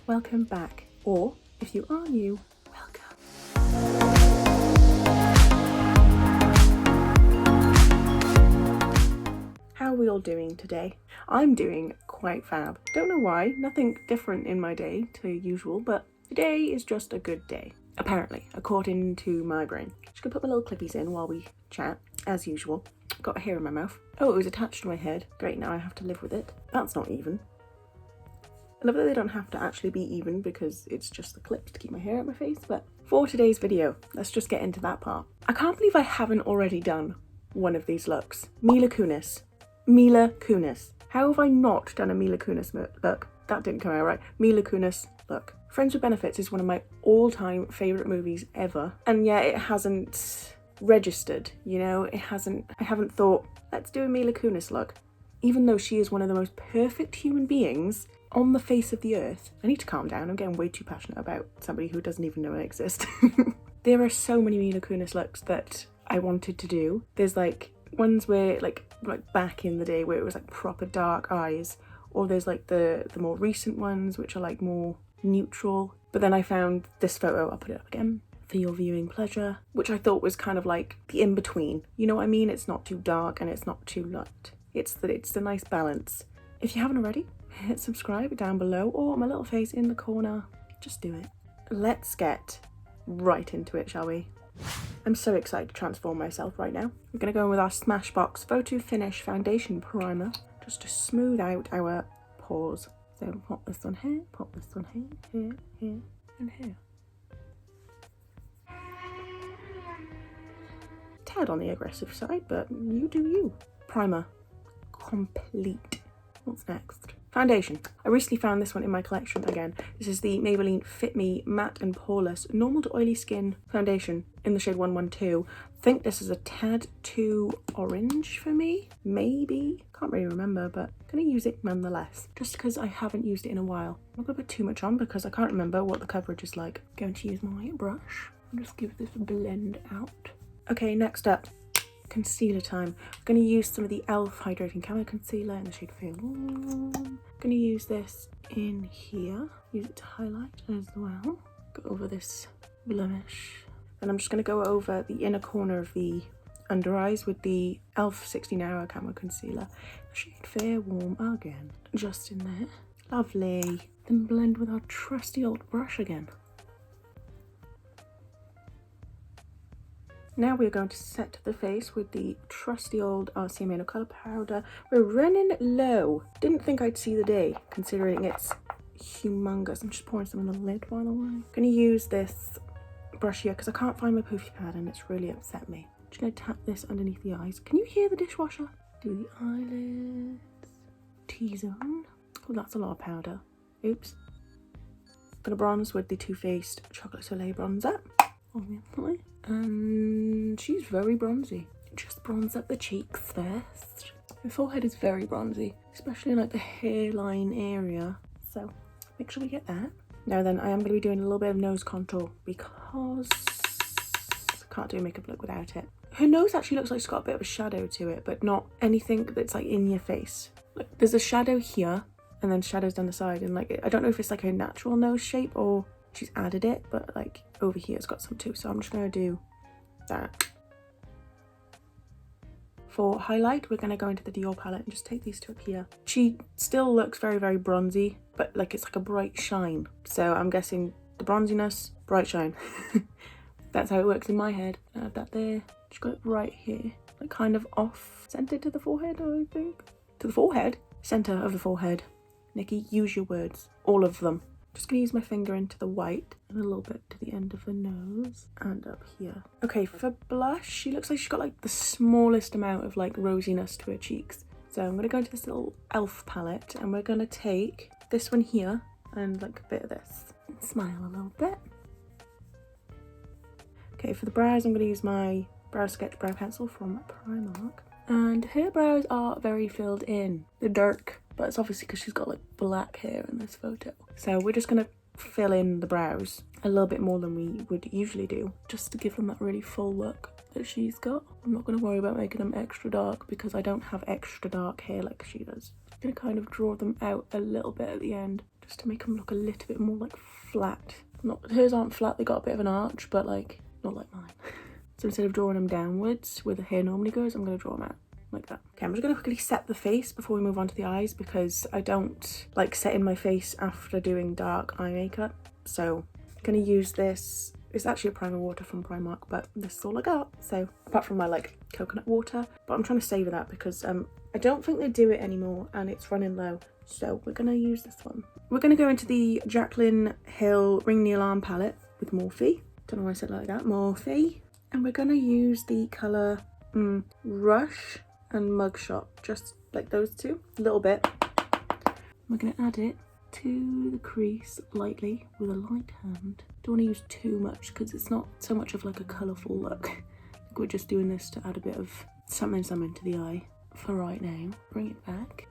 welcome back. Or, if you are new, welcome. How are we all doing today? I'm doing quite fab. Don't know why, nothing different in my day to usual, but today is just a good day. Apparently, according to my brain. Just gonna put my little clippies in while we chat, as usual. Got a hair in my mouth. Oh, it was attached to my head. Great, now I have to live with it. That's not even. I love that they don't have to actually be even because it's just the clips to keep my hair out my face, but for today's video, let's just get into that part. I can't believe I haven't already done one of these looks. Mila Kunis. Mila Kunis. How have I not done a Mila Kunis look? That didn't come out right. Mila Kunis look. Friends with Benefits is one of my all-time favourite movies ever, and yet it hasn't registered, you know? I haven't thought, let's do a Mila Kunis look. Even though she is one of the most perfect human beings on the face of the earth. I need to calm down, I'm getting way too passionate about somebody who doesn't even know I exist. There are so many Mila Kunis looks that I wanted to do. There's like ones where like back in the day where it was like proper dark eyes, or there's like the more recent ones which are like more neutral. But then I found this photo, I'll put it up again for your viewing pleasure, which I thought was kind of like the in-between. You know what I mean? It's not too dark and it's not too light. It's the nice balance. If you haven't already, hit subscribe down below or my little face in the corner. Just do it. Let's get right into it, shall we? I'm so excited to transform myself right now. We're going to go in with our Smashbox Photo Finish Foundation Primer just to smooth out our pores. So pop this on here, pop this on here, here, and here. Tad on the aggressive side, but you do you. Primer complete. What's next? Foundation. I recently found this one in my collection again. This is the Maybelline Fit Me Matte and Poreless Normal to Oily Skin Foundation in the shade 112. I think this is a tad too orange for me. Maybe. Can't really remember, but I'm going to use it nonetheless. Just because I haven't used it in a while. I'm not going to put too much on because I can't remember what the coverage is like. I'm going to use my brush and just give this a blend out. Okay, next up. Concealer time. I'm going to use some of the e.l.f. Hydrating Camo Concealer in the shade Fair Warm. I'm going to use this in here. Use it to highlight as well. Go over this blemish. And I'm just going to go over the inner corner of the under eyes with the e.l.f. 16 Hour Camo Concealer. The shade Fair Warm again. Just in there. Lovely. Then blend with our trusty old brush again. Now we're going to set the face with the trusty old RCA No Colour Powder. We're running low. Didn't think I'd see the day, considering it's humongous. I'm just pouring some on the lid, by the way. I'm going to use this brush here because I can't find my poofy pad and it's really upset me. I'm just going to tap this underneath the eyes. Can you hear the dishwasher? Do the eyelids. T-zone. Oh, that's a lot of powder. Oops. Going to bronze with the Too Faced Chocolate Soleil bronzer. Obviously. And she's very bronzy. Just bronze up the cheeks first. Her forehead is very bronzy, especially in like the hairline area. So make sure we get that. Now then, I am going to be doing a little bit of nose contour because I can't do a makeup look without it. Her nose actually looks like it's got a bit of a shadow to it, but not anything that's like in your face. Like there's a shadow here and then shadows down the side, and like I don't know if it's like her natural nose shape or she's added it, but like over here it's got some too, so I'm just going to do that. For highlight, we're going to go into the Dior palette and just take these two up here. She still looks very, very bronzy, but like it's like a bright shine. So I'm guessing the bronziness, bright shine. That's how it works in my head. I have that there. Just got it right here, like kind of off centered to the forehead, I think. To the forehead? Center of the forehead. Nikki, use your words. All of them. Just gonna use my finger into the white and a little bit to the end of her nose and up here. Okay, for blush, she looks like she's got like the smallest amount of like rosiness to her cheeks. So I'm gonna go into this little e.l.f. palette and we're gonna take this one here and like a bit of this. And smile a little bit. Okay, for the brows, I'm gonna use my Brow Sketch Brow Pencil from Primark. And her brows are very filled in. They're dark. But it's obviously because she's got like black hair in this photo. So we're just going to fill in the brows a little bit more than we would usually do, just to give them that really full look that she's got. I'm not going to worry about making them extra dark because I don't have extra dark hair like she does. I'm going to kind of draw them out a little bit at the end just to make them look a little bit more like flat. Not hers aren't flat, they got a bit of an arch, but like not like mine. So instead of drawing them downwards where the hair normally goes, I'm going to draw them out like that. Okay, I'm just going to quickly set the face before we move on to the eyes, because I don't like setting my face after doing dark eye makeup. So I'm going to use this. It's actually a primer water from Primark, but this is all I got. So apart from my like coconut water, but I'm trying to savour that because I don't think they do it anymore and it's running low. So we're going to use this one. We're going to go into the Jaclyn Hill Ring the Alarm palette with Morphe. Don't know why I said it like that. Morphe. And we're going to use the colour Rush and Mugshot, just like those two, a little bit. We're going to add it to the crease lightly with a light hand. Don't want to use too much because it's not so much of like a colourful look. I think we're just doing this to add a bit of something to the eye for right now. Bring it back.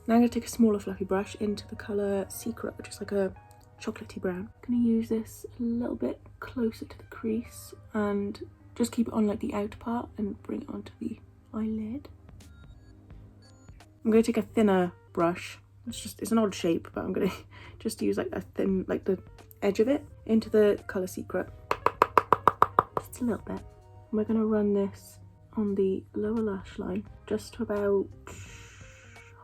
Now I'm going to take a smaller fluffy brush into the colour Secret, which is like a chocolatey brown. I'm going to use this a little bit closer to the crease and just keep it on like the outer part and bring it onto the eyelid. I'm going to take a thinner brush. It's an odd shape, but I'm going to just use like a thin, like the edge of it into the colour Secret. Just a little bit. And we're going to run this on the lower lash line, just to about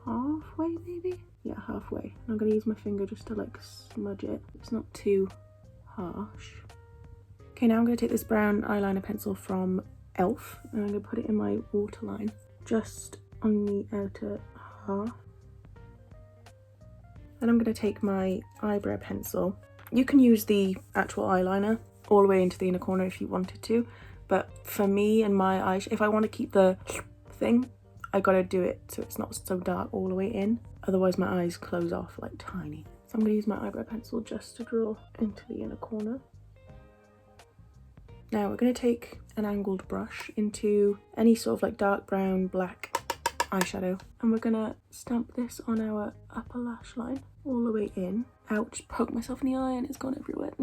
halfway maybe? Yeah, halfway. And I'm going to use my finger just to like smudge it. It's not too harsh. Okay, now I'm going to take this brown eyeliner pencil from Elf and I'm going to put it in my waterline just on the outer half. Then I'm going to take my eyebrow pencil. You can use the actual eyeliner all the way into the inner corner if you wanted to, but for me and my eyes, if I want to keep the thing, I gotta do it so it's not so dark all the way in, otherwise my eyes close off like tiny. So I'm gonna use my eyebrow pencil just to draw into the inner corner. Now we're gonna take an angled brush into any sort of like dark brown, black eyeshadow, and we're gonna stamp this on our upper lash line all the way in. Ouch, poked myself in the eye and it's gone everywhere.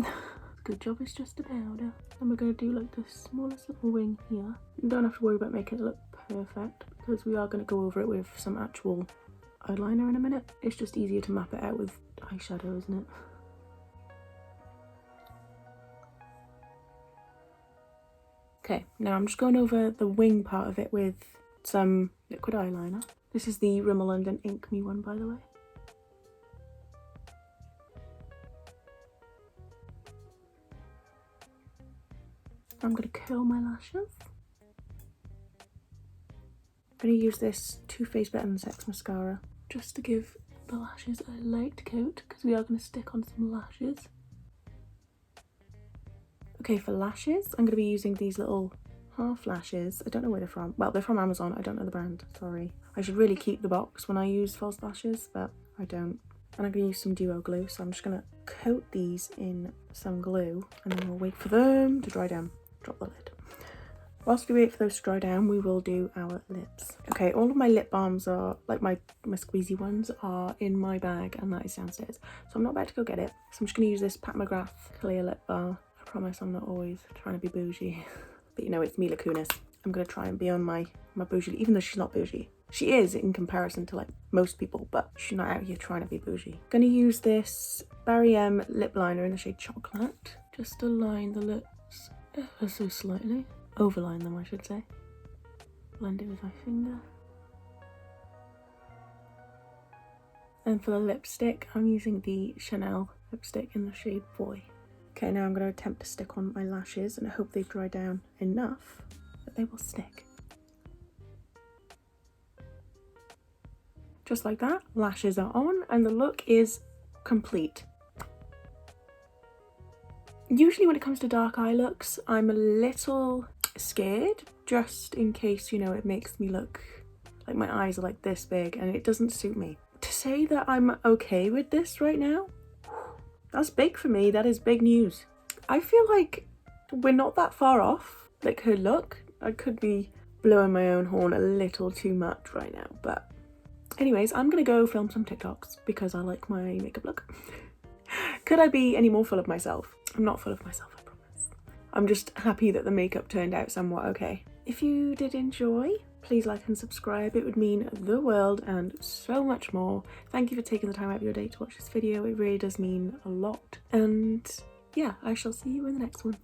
Good job, it's just a powder. And we're gonna do like the smallest little wing here. You don't have to worry about making it look perfect because we are going to go over it with some actual eyeliner in a minute. It's just easier to map it out with eyeshadow, isn't it? Okay, now I'm just going over the wing part of it with some liquid eyeliner. This is the Rimmel London Ink Me one, by the way. I'm going to curl my lashes. I'm going to use this Too Faced Better Than Sex mascara just to give the lashes a light coat because we are going to stick on some lashes. Okay, for lashes, I'm going to be using these little half lashes. I don't know where they're from. Well, they're from Amazon. I don't know the brand. Sorry. I should really keep the box when I use false lashes, but I don't. And I'm going to use some duo glue, so I'm just going to coat these in some glue and then we'll wait for them to dry down. Drop the lid. Whilst we wait for those to dry down, we will do our lips. Okay, all of my lip balms are, like my squeezy ones, are in my bag and that is downstairs. So I'm not about to go get it. So I'm just going to use this Pat McGrath clear lip bar. I promise I'm not always trying to be bougie. But you know, it's Mila Kunis. I'm going to try and be on my bougie, even though she's not bougie. She is in comparison to like most people, but she's not out here trying to be bougie. Going to use this Barry M lip liner in the shade Chocolate. Just to line the lips ever so slightly. Overline them, I should say. Blend it with my finger. And for the lipstick, I'm using the Chanel lipstick in the shade Boy. Okay, now I'm going to attempt to stick on my lashes and I hope they dry down enough that they will stick. Just like that, lashes are on and the look is complete. Usually when it comes to dark eye looks, I'm a little scared just in case, you know, it makes me look like my eyes are like this big and it doesn't suit me. To say that I'm okay with this right now, that's big for me. That is big news. I feel like we're not that far off, like her look. I could be blowing my own horn a little too much right now, but anyways, I'm gonna go film some TikToks because I like my makeup look. Could I be any more full of myself? I'm not full of myself, I promise. I'm just happy that the makeup turned out somewhat okay. If you did enjoy, Please like and subscribe, it would mean the world and so much more. Thank you for taking the time out of your day to watch this video, it really does mean a lot. And yeah, I shall see you in the next one.